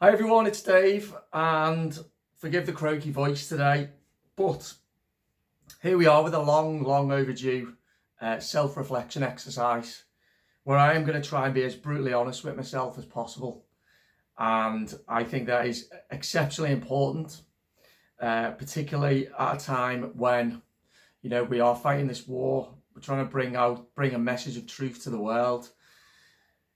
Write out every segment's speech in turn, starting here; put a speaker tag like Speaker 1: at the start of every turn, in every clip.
Speaker 1: Hi everyone, it's Dave, and forgive the croaky voice today, but here we are with a long overdue self-reflection exercise where I am going to try and be as brutally honest with myself as possible. And I think that is exceptionally important, particularly at a time when, we are fighting this war. We're trying to bring a message of truth to the world.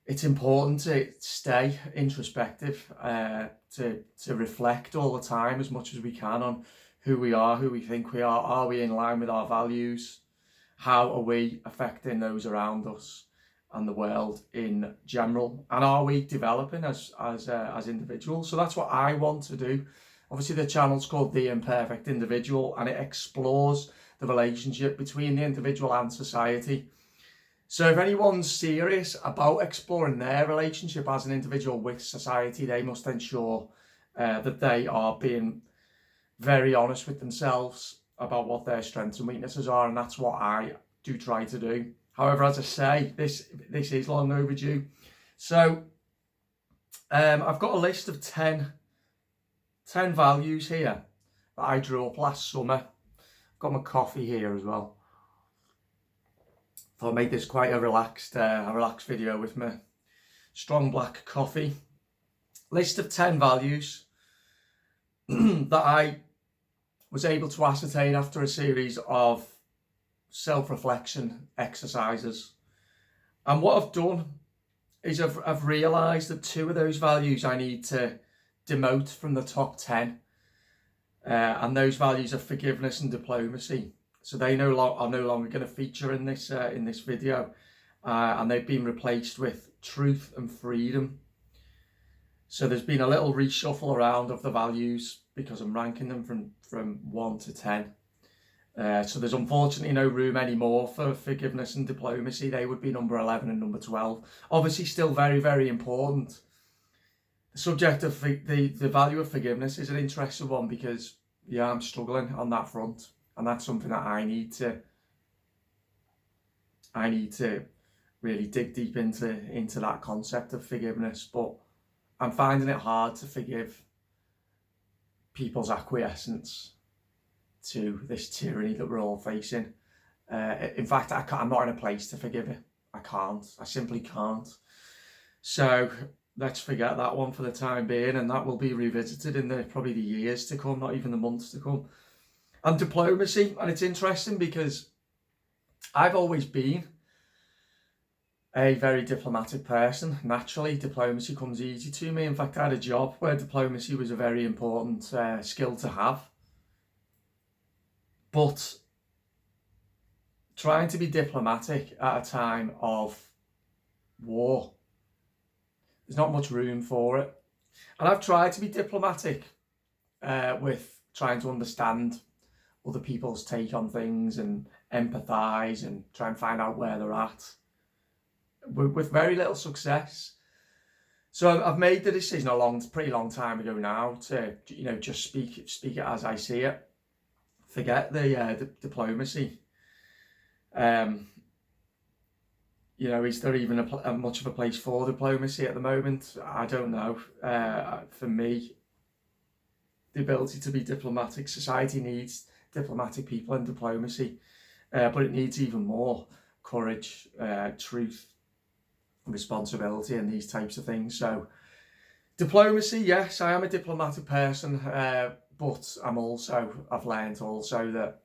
Speaker 1: It's important to stay introspective, to reflect all the time as much as we can on who we are, who we think we are we in line with our values, how are we affecting those around us and the world in general, and are we developing as individuals. So that's what I want to do. Obviously the channel's called The Imperfect Individual, and it explores the relationship between the individual and society. So if anyone's serious about exploring their relationship as an individual with society, they must ensure that they are being very honest with themselves about what their strengths and weaknesses are, and that's what I do try to do. However, as I say, this is long overdue. So I've got a list of 10 values here that I drew up last summer. I've got my coffee here as well. I'll make this quite a relaxed video with my strong black coffee. List of 10 values that I was able to ascertain after a series of self-reflection exercises. And what I've done is I've realised that 2 of those values I need to demote from the top 10. And those values are forgiveness and diplomacy. So they are no longer going to feature in this video, and they've been replaced with truth and freedom. So there's been a little reshuffle around of the values because I'm ranking them from 1 to 10. So there's unfortunately no room anymore for forgiveness and diplomacy. They would be number 11 and number 12. Obviously still very important. The subject of the value of forgiveness is an interesting one because, yeah, I'm struggling on that front. And that's something that I need to really dig deep into that concept of forgiveness. But I'm finding it hard to forgive people's acquiescence to this tyranny that we're all facing. In fact, I'm not in a place to forgive it. I can't. I simply can't. So let's forget that one for the time being, and that will be revisited in probably the years to come, not even the months to come. And diplomacy, and it's interesting because I've always been a very diplomatic person. Naturally, diplomacy comes easy to me. In fact, I had a job where diplomacy was a very important skill to have. But trying to be diplomatic at a time of war, there's not much room for it. And I've tried to be diplomatic with trying to understand other people's take on things and empathise and try and find out where they're at, with very little success. So I've made the decision pretty long time ago now to, just speak it as I see it. Forget the diplomacy. Is there even a much of a place for diplomacy at the moment? I don't know. For me, the ability to be diplomatic, society needs diplomatic people and diplomacy, but it needs even more courage, truth, responsibility, and these types of things. So diplomacy, yes, I am a diplomatic person, but I've learned also that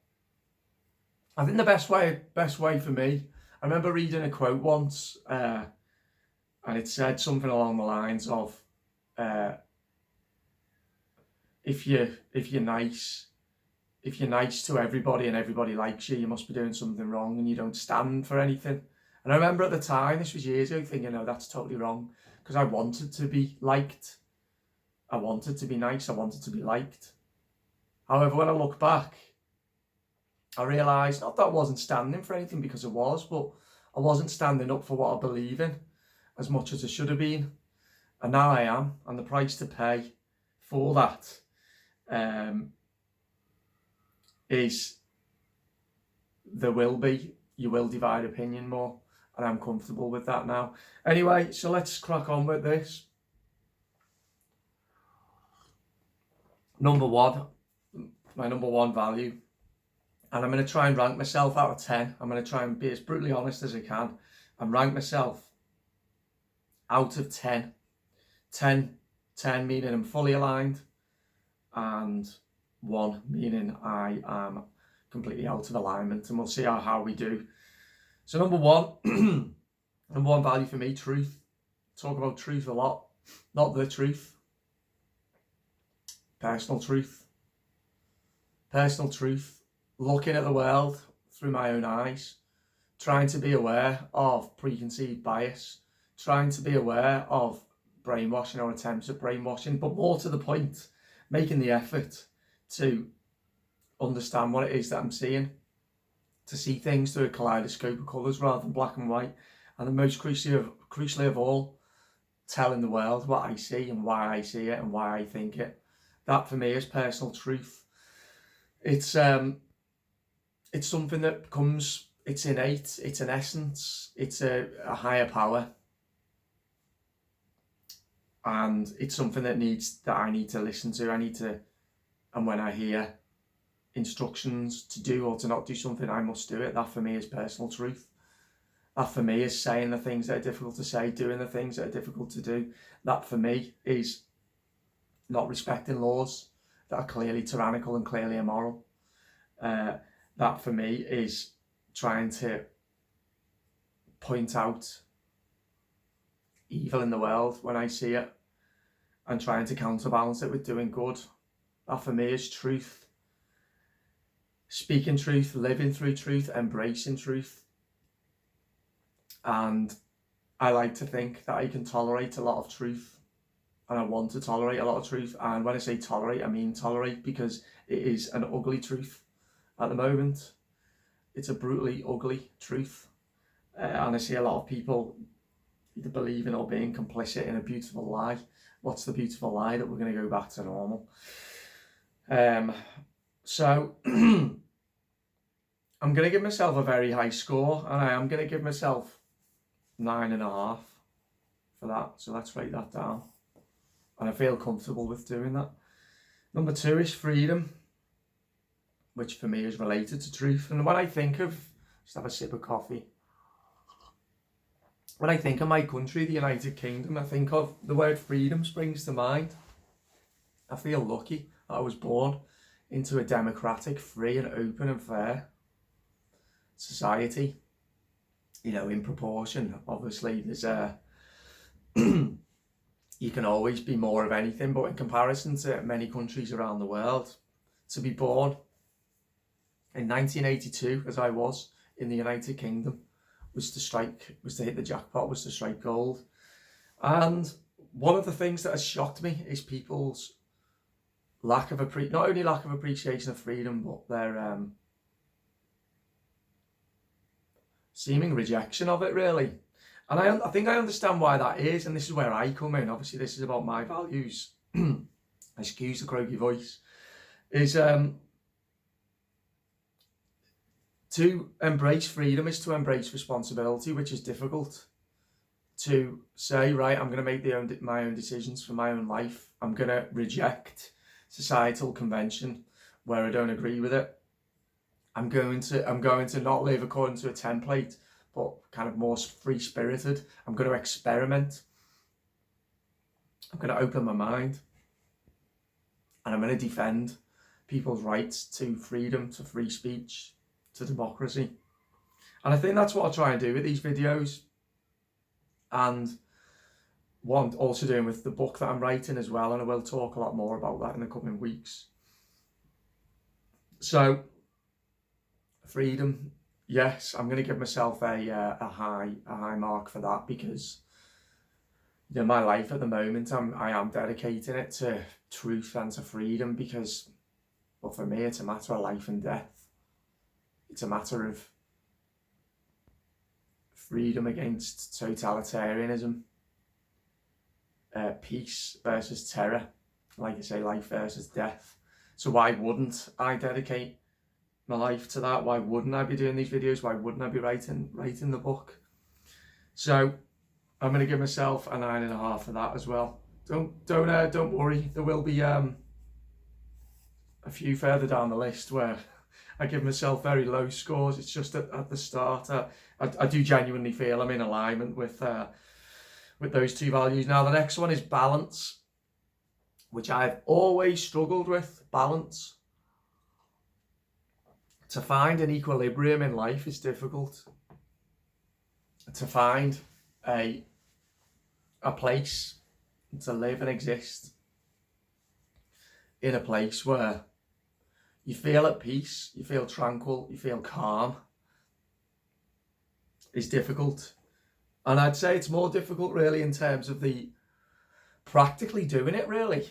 Speaker 1: I think the best way for me, I remember reading a quote once, and it said something along the lines of, if you're nice to everybody and everybody likes you, you must be doing something wrong and you don't stand for anything. And I remember at the time, this was years ago, thinking, no, that's totally wrong, because I wanted to be liked. I wanted to be nice. I wanted to be liked. However, when I look back, I realised not that I wasn't standing for anything, because I was, but I wasn't standing up for what I believe in as much as I should have been. And now I am, and the price to pay for that is you will divide opinion more, and I'm comfortable with that now. Anyway, so let's crack on with this. Number one, my number one value, and I'm going to try and rank myself out of 10. I'm going to try and be as brutally honest as I can and rank myself out of 10. 10 meaning I'm fully aligned, and 1 meaning I am completely out of alignment, and we'll see how we do. So number one, number one value for me, truth. Talk about truth a lot. Not the truth. Personal truth. Personal truth. Looking at the world through my own eyes. Trying to be aware of preconceived bias. Trying to be aware of brainwashing or attempts at brainwashing. But more to the point, making the effort to understand what it is that I'm seeing. To see things through a kaleidoscope of colours rather than black and white. And the most crucially of all, telling the world what I see and why I see it and why I think it. That for me is personal truth. It's something that comes, it's innate, it's an essence, it's a higher power. And it's something that I need to listen to. And when I hear instructions to do or to not do something, I must do it. That for me is personal truth. That for me is saying the things that are difficult to say, doing the things that are difficult to do. That for me is not respecting laws that are clearly tyrannical and clearly immoral. That for me is trying to point out evil in the world when I see it and trying to counterbalance it with doing good. That for me is truth. Speaking truth, living through truth, embracing truth. And I like to think that I can tolerate a lot of truth, and I want to tolerate a lot of truth. And when I say tolerate, I mean tolerate, because it is an ugly truth at the moment. It's a brutally ugly truth. And I see a lot of people either believing or being complicit in a beautiful lie. What's the beautiful lie? That we're going to go back to normal. So I'm going to give myself a very high score, and I am going to give myself 9.5 for that. So let's write that down. And I feel comfortable with doing that. Number 2 is freedom, which for me is related to truth. And when I think of, just have a sip of coffee. When I think of my country, the United Kingdom, I think of the word freedom springs to mind. I feel lucky that I was born into a democratic, free and open and fair society. You know, in proportion, obviously, there's you can always be more of anything, but in comparison to many countries around the world, to be born in 1982, as I was, in the United Kingdom, was to hit the jackpot, was to strike gold. And one of the things that has shocked me is people's not only lack of appreciation of freedom, but their seeming rejection of it, really. And I think I understand why that is, and this is where I come in. Obviously, this is about my values. Excuse the croaky voice. Is to embrace freedom is to embrace responsibility, which is difficult. To say, right, I'm going to make my own decisions for my own life. I'm going to reject societal convention where I don't agree with it. I'm going to not live according to a template, but kind of more free-spirited. I'm going to experiment. I'm going to open my mind. And I'm going to defend people's rights to freedom, to free speech, to democracy. And I think that's what I'll try and do with these videos. And what I'm also doing with the book that I'm writing as well. And I will talk a lot more about that in the coming weeks. So, freedom, yes, I'm going to give myself a high mark for that, because in my life at the moment, I am dedicating it to truth and to freedom, because, well, for me, it's a matter of life and death. It's a matter of freedom against totalitarianism, peace versus terror, like I say, life versus death. So why wouldn't I dedicate my life to that? Why wouldn't I be doing these videos? Why wouldn't I be writing the book? So I'm going to give myself a 9.5 for that as well. Don't worry. There will be a few further down the list where I give myself very low scores. It's just at the start. I do genuinely feel I'm in alignment with those two values. Now, the next one is balance, which I've always struggled with. Balance. To find an equilibrium in life is difficult. To find a place to live and exist in a place where you feel at peace, you feel tranquil, you feel calm, is difficult. And I'd say it's more difficult really in terms of the practically doing it, really.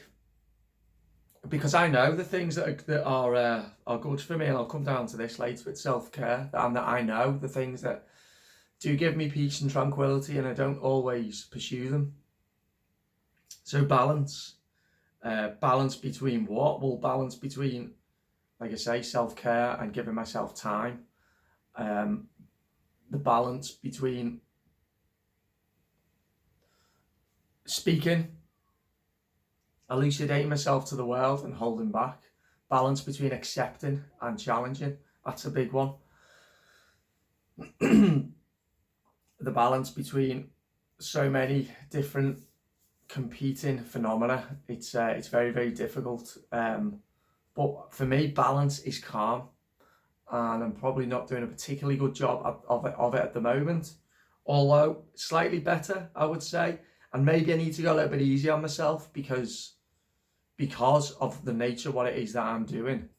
Speaker 1: Because I know the things that are good for me, and I'll come down to this later with self-care, and that I know the things that do give me peace and tranquility, and I don't always pursue them. So balance. Balance between what? Well, balance between, like I say, self-care and giving myself time. The balance between speaking, elucidating myself to the world and holding back. Balance between accepting and challenging. That's a big one. The balance between so many different competing phenomena. It's very, very difficult. But for me, balance is calm, and I'm probably not doing a particularly good job of it at the moment. Although slightly better, I would say. And maybe I need to go a little bit easy on myself because of the nature of what it is that I'm doing.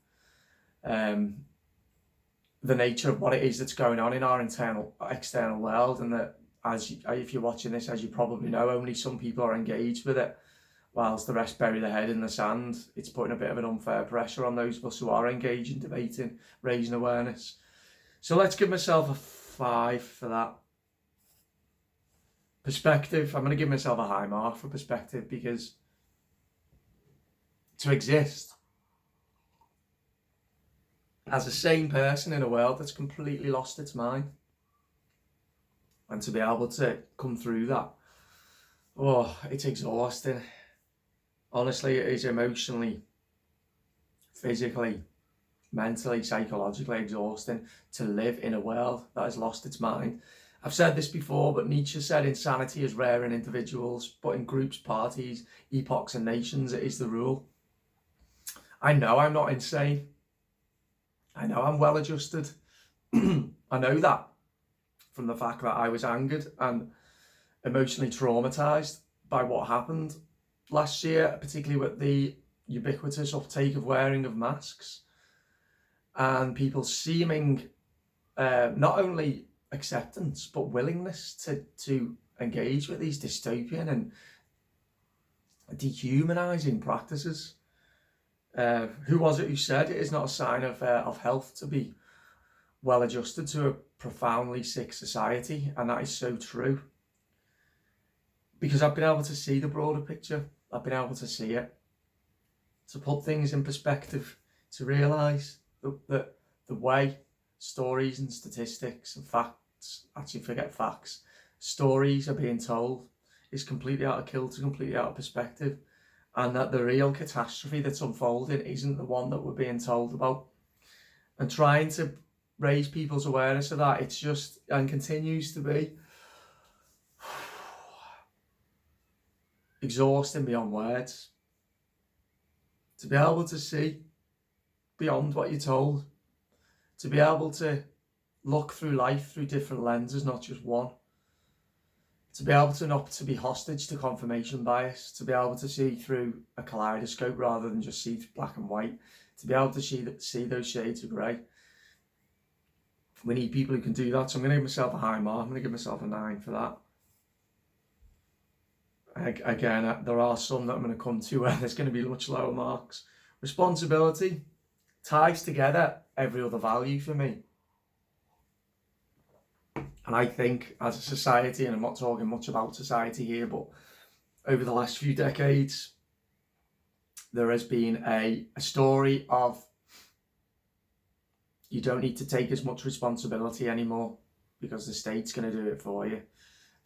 Speaker 1: The nature of what it is that's going on in our external world, and that if you're watching this, as you probably know, only some people are engaged with it, whilst the rest bury their head in the sand. It's putting a bit of an unfair pressure on those of us who are engaging, debating, raising awareness. So let's give myself a 5 for that. Perspective. I'm going to give myself a high mark for perspective, because to exist as a sane person in a world that's completely lost its mind, and to be able to come through that, it's exhausting. Honestly, it is emotionally, physically, mentally, psychologically exhausting to live in a world that has lost its mind. I've said this before, but Nietzsche said insanity is rare in individuals, but in groups, parties, epochs and nations, it is the rule. I know I'm not insane. I know I'm well adjusted. I know that from the fact that I was angered and emotionally traumatized by what happened last year, particularly with the ubiquitous uptake of wearing of masks and people seeming not only acceptance but willingness to engage with these dystopian and dehumanizing practices. Who was it who said it is not a sign of health to be well adjusted to a profoundly sick society? And that is so true, because I've been able to see the broader picture. I've been able to see it, to put things in perspective, to realise that the way stories and statistics and facts, actually forget facts, stories are being told is completely out of kilter, completely out of perspective, and that the real catastrophe that's unfolding isn't the one that we're being told about. And trying to raise people's awareness of that, it's just, and continues to be, exhausting beyond words. To be able to see beyond what you're told, to be able to look through life through different lenses, not just one, to be able to not to be hostage to confirmation bias, to be able to see through a kaleidoscope rather than just see black and white, to be able to see those shades of grey. We need people who can do that. So I'm going to give myself a high mark. I'm going to give myself a 9 for that. Again, there are some that I'm going to come to where there's going to be much lower marks. Responsibility ties together every other value for me. And I think as a society, and I'm not talking much about society here, but over the last few decades, there has been a story of you don't need to take as much responsibility anymore because the state's going to do it for you.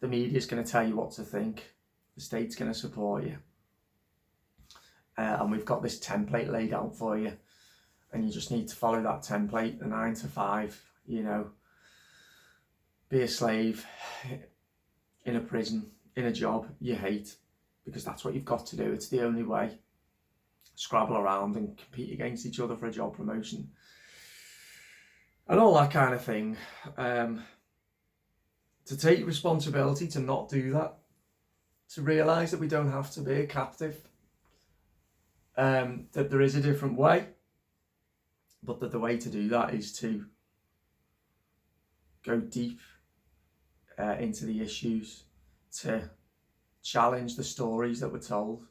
Speaker 1: The media's going to tell you what to think. The state's going to support you. And we've got this template laid out for you. and you just need to follow that template, the 9 to 5, you know, be a slave in a prison, in a job you hate, because that's what you've got to do. It's the only way. Scrabble around and compete against each other for a job promotion and all that kind of thing. To take responsibility, to not do that, to realise that we don't have to be a captive, that there is a different way, but that the way to do that is to go deep into the issues, to challenge the stories that were told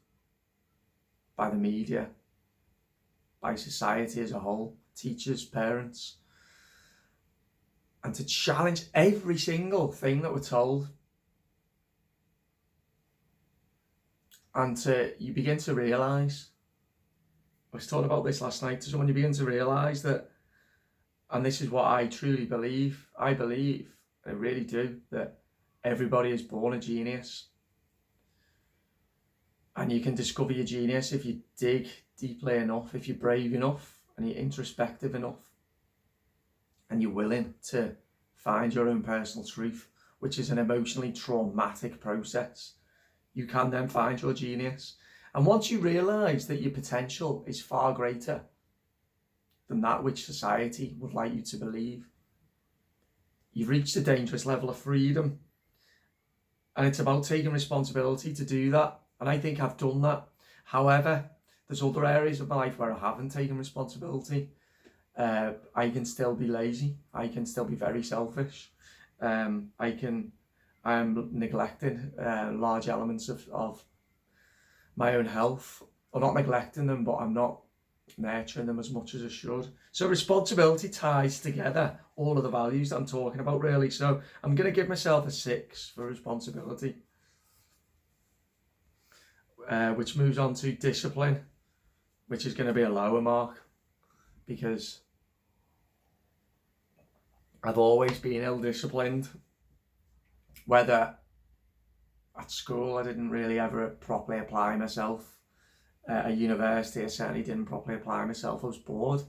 Speaker 1: by the media, by society as a whole, teachers, parents, and to challenge every single thing that we're told. And you begin to realise, I was talking about this last night to someone, you begin to realise that, and this is what I truly believe, I really do, that everybody is born a genius. And you can discover your genius if you dig deeply enough, if you're brave enough and you're introspective enough and you're willing to find your own personal truth, which is an emotionally traumatic process. You can then find your genius. And once you realise that your potential is far greater than that which society would like you to believe, you've reached a dangerous level of freedom. And it's about taking responsibility to do that. And I think I've done that. However, there's other areas of my life where I haven't taken responsibility. I can still be lazy. I can still be very selfish. I'm neglecting large elements of my own health. Or not neglecting them, but I'm not nurturing them as much as I should. So responsibility ties together all of the values that I'm talking about, really. So I'm going to give myself a 6 for responsibility. Which moves on to discipline, which is going to be a lower mark, because I've always been ill-disciplined. Whether at school I didn't really ever properly apply myself, at university I certainly didn't properly apply myself, I was bored.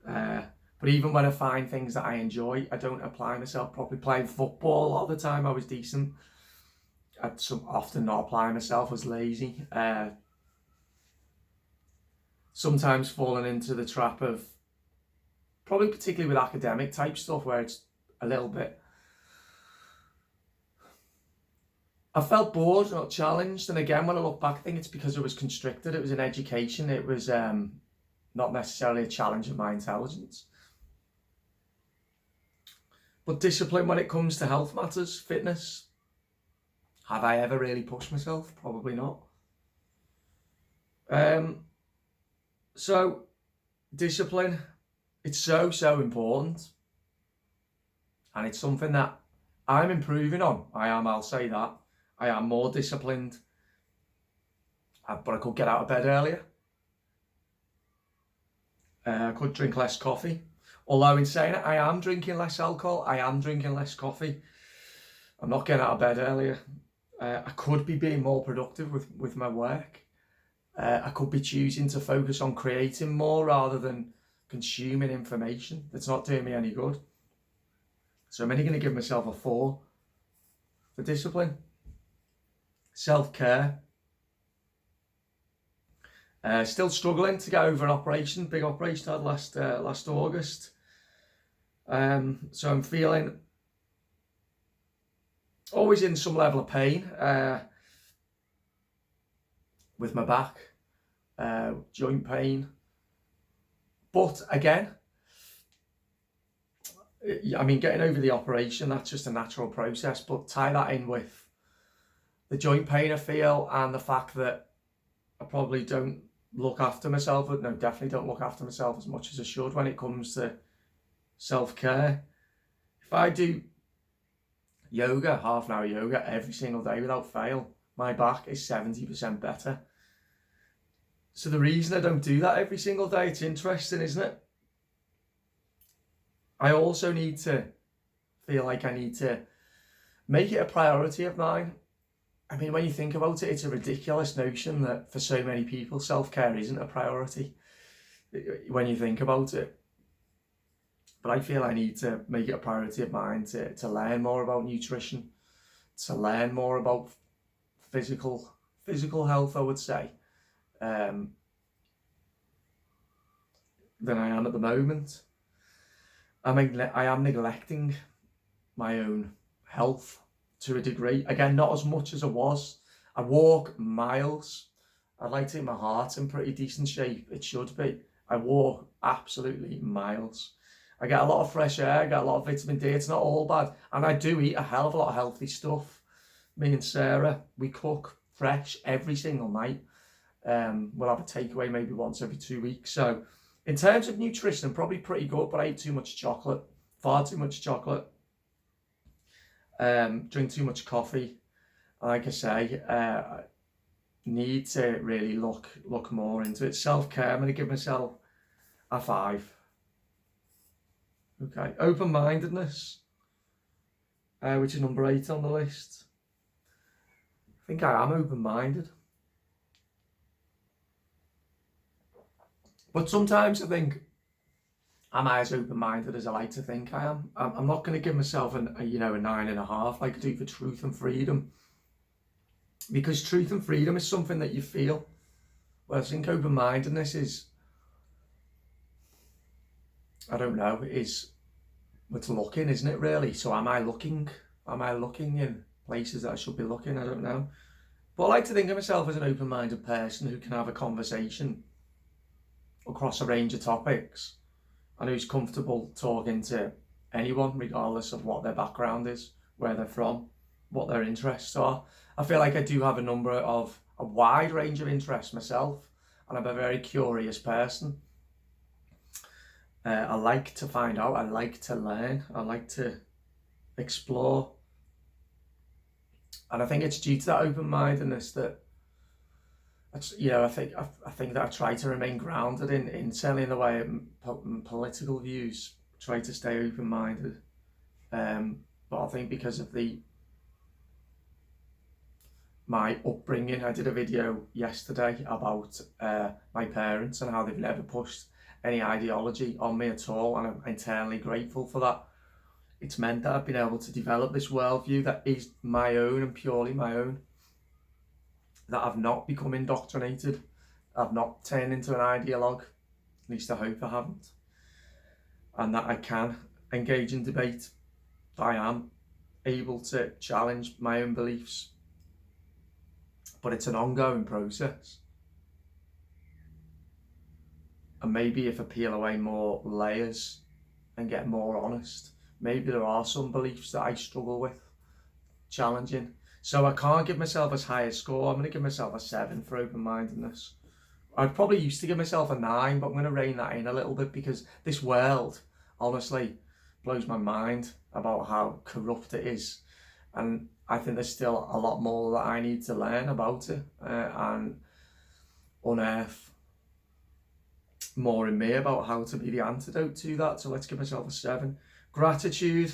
Speaker 1: But even when I find things that I enjoy, I don't apply myself properly. Playing football, a lot of the time I was decent. I'd often not apply myself, I was lazy. Sometimes falling into the trap of, probably particularly with academic type stuff, where it's a little bit, I felt bored, not challenged. And again, when I look back, I think it's because it was constricted. It was an education. It was not necessarily a challenge of my intelligence. But discipline when it comes to health matters, fitness. Have I ever really pushed myself? Probably not. So discipline, it's so important. And it's something that I'm improving on. I'll say that. I am more disciplined. But I could get out of bed earlier. I could drink less coffee. Although in saying it, I am drinking less alcohol. I am drinking less coffee. I'm not getting out of bed earlier. I could be being more productive with my work. I could be choosing to focus on creating more rather than consuming information that's not doing me any good. So I'm only going to give myself a 4 for discipline. Self-care. Still struggling to get over an operation, big operation I had last August. So I'm feeling always in some level of pain with my back, joint pain. But again, I mean, getting over the operation, that's just a natural process, but tie that in with the joint pain I feel and the fact that I probably don't look after myself, no, definitely don't look after myself as much as I should when it comes to self-care. If I do yoga, half an hour yoga every single day without fail, my back is 70% better. So the reason I don't do that every single day, it's interesting, isn't it? I also need to feel like I need to make it a priority of mine. I mean, when you think about it, it's a ridiculous notion that for so many people, self-care isn't a priority. when you think about it. But I feel I need to make it a priority of mine to learn more about nutrition, to learn more about physical health, I would say, than I am at the moment. I am neglecting my own health to a degree. Again, not as much as I was. I walk miles. I'd like to think my heart's in pretty decent shape. It should be. I walk absolutely miles. I get a lot of fresh air, I get a lot of vitamin D. It's not all bad. And I do eat a hell of a lot of healthy stuff. Me and Sarah, we cook fresh every single night. We'll have a takeaway maybe once every 2 weeks. So in terms of nutrition, I'm probably pretty good, but I eat too much chocolate, far too much chocolate. Drink too much coffee. Like I say, need to really look more into it. Self-care, I'm going to give myself a 5. Okay, open-mindedness, which is number 8 on the list. I think I am open-minded. But sometimes I think, am I as open-minded as I like to think I am? I'm not going to give myself a 9.5 like I do for truth and freedom. Because truth and freedom is something that you feel. Whereas I think open-mindedness is, I don't know, it's looking, isn't it, really? So am I looking? Am I looking in places that I should be looking? I don't know. But I like to think of myself as an open-minded person who can have a conversation across a range of topics and who's comfortable talking to anyone, regardless of what their background is, where they're from, what their interests are. I feel like I do have a wide range of interests myself, and I'm a very curious person. I like to find out, I like to learn, I like to explore. And I think it's due to that open-mindedness that, I think that I try to remain grounded in certainly in the way of political views, try to stay open-minded. But I think because of my upbringing, I did a video yesterday about my parents and how they've never pushed any ideology on me at all, and I'm eternally grateful for that. It's meant that I've been able to develop this worldview that is my own and purely my own, that I've not become indoctrinated, I've not turned into an ideologue, at least I hope I haven't, and that I can engage in debate, that I am able to challenge my own beliefs. But it's an ongoing process. And maybe if I peel away more layers and get more honest, maybe there are some beliefs that I struggle with challenging. So I can't give myself as high a score. I'm going to give myself a 7 for open-mindedness. I'd probably used to give myself a 9, but I'm going to rein that in a little bit because this world, honestly, blows my mind about how corrupt it is. And I think there's still a lot more that I need to learn about it and unearth more in me about how to be the antidote to that. So let's give myself a 7. Gratitude.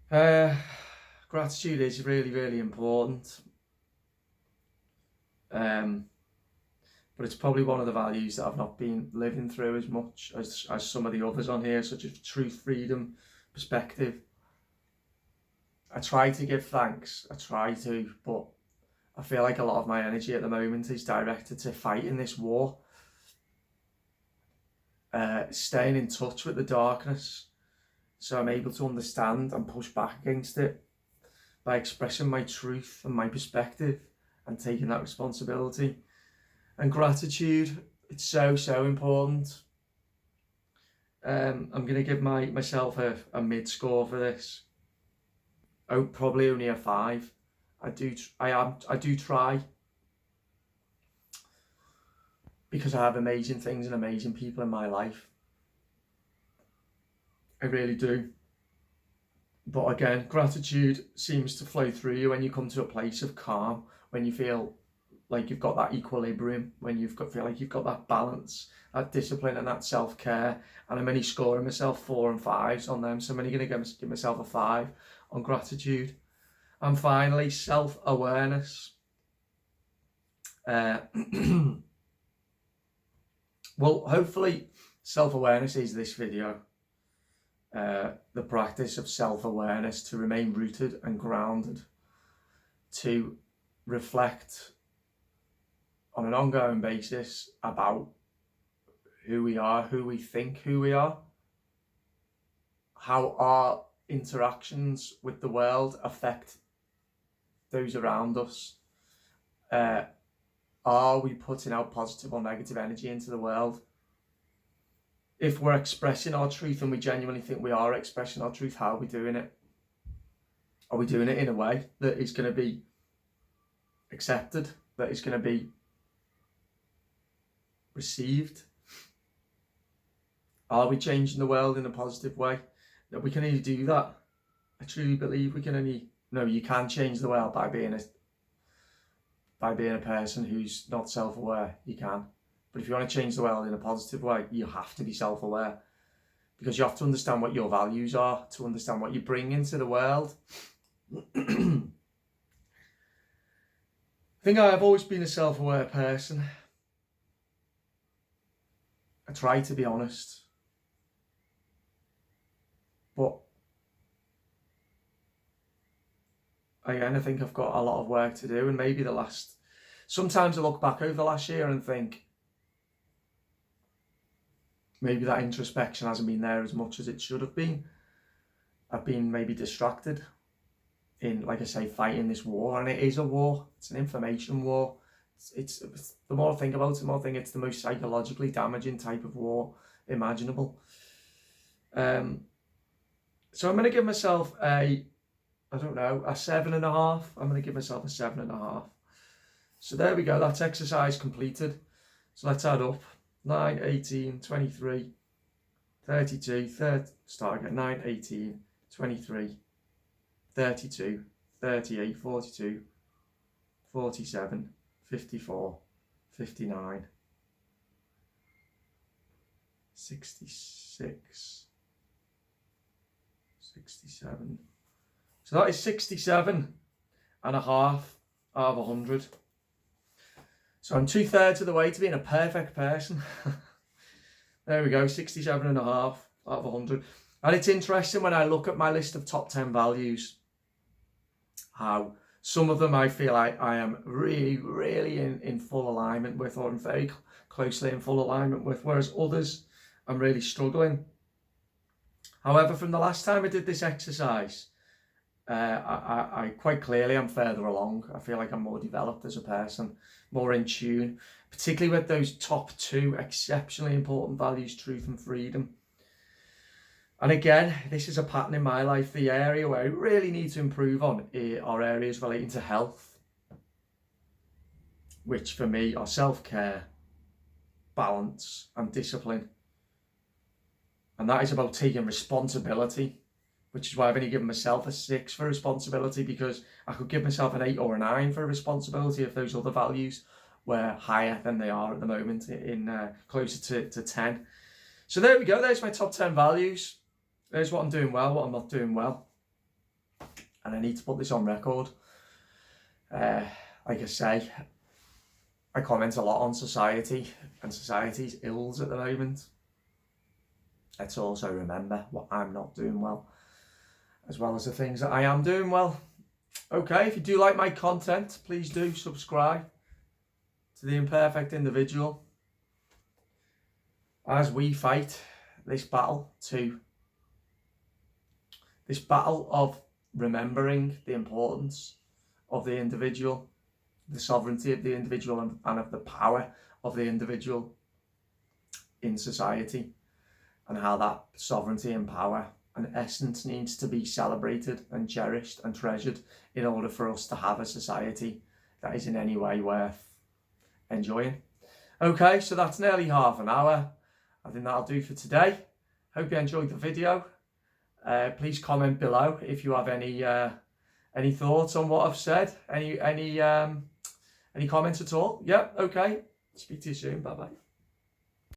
Speaker 1: Gratitude is really, really important. But it's probably one of the values that I've not been living through as much as some of the others on here, such as truth, freedom, perspective. I try to give thanks, but I feel like a lot of my energy at the moment is directed to fighting this war. Staying in touch with the darkness, so I'm able to understand and push back against it by expressing my truth and my perspective and taking that responsibility. And gratitude, it's so important. I'm going to give myself a mid score for this. Oh, probably only a 5. I do try, because I have amazing things and amazing people in my life. I really do. But again, gratitude seems to flow through you when you come to a place of calm, when you feel like you've got that equilibrium, when feel like you've got that balance, that discipline and that self-care. And I'm only scoring myself 4 and 5s on them, so I'm only going to give myself a 5 on gratitude. And finally, self-awareness. Well, hopefully self-awareness is this video. The practice of self-awareness, to remain rooted and grounded, to reflect on an ongoing basis about who we are, who we think who we are, how our interactions with the world affect those around us. Are we putting out positive or negative energy into the world? If we're expressing our truth, and we genuinely think we are expressing our truth, how are we doing it? Are we doing it in a way that is going to be accepted, that is going to be received? Are we changing the world in a positive way? That we can only do that. I truly believe we can only... No, you can change the world by being a person who's not self-aware. You can. But if you want to change the world in a positive way, you have to be self-aware, because you have to understand what your values are, to understand what you bring into the world. I think I have always been a self-aware person. I try to be honest, but again, I think I've got a lot of work to do, and maybe sometimes I look back over the last year and think, maybe that introspection hasn't been there as much as it should have been. I've been maybe distracted in, like I say, fighting this war, and it is a war. It's an information war. It's the more I think about it, the more I think it's the most psychologically damaging type of war imaginable. So I'm going to give myself a 7.5. I'm going to give myself a 7.5. So there we go. That's exercise completed. So let's add up. 9, 18, 23, 32, start again, 9, 18, 23, 32, 38, 42, 47, 54, 59, 66, 67. So that is 67.5 out of 100. So I'm 2/3 of the way to being a perfect person. There we go, 67.5 out of 100. And it's interesting when I look at my list of top 10 values, how some of them I feel like I am really, really in full alignment with, or very closely in full alignment with, whereas others I'm really struggling. However, from the last time I did this exercise, I quite clearly am further along. I feel like I'm more developed as a person, more in tune, particularly with those top 2 exceptionally important values, truth and freedom. And again, this is a pattern in my life. The area where I really need to improve on are areas relating to health, which for me are self-care, balance and discipline. And that is about taking responsibility, which is why I've only given myself a 6 for responsibility, because I could give myself an 8 or a 9 for responsibility if those other values were higher than they are at the moment, in closer to 10. So there we go. There's my top 10 values. There's what I'm doing well, what I'm not doing well. And I need to put this on record. Like I say, I comment a lot on society and society's ills at the moment. Let's also remember what I'm not doing well, as well as the things that I am doing well. Okay, if you do like my content, please do subscribe to The Imperfect Individual as we fight this battle of remembering the importance of the individual, the sovereignty of the individual, and of the power of the individual in society, and how that sovereignty and power and essence needs to be celebrated and cherished and treasured in order for us to have a society that is in any way worth enjoying. Okay, so that's nearly half an hour. I think that'll do for today. Hope you enjoyed the video. Please comment below if you have any thoughts on what I've said. Any comments at all? Yeah, okay. Speak to you soon. Bye bye.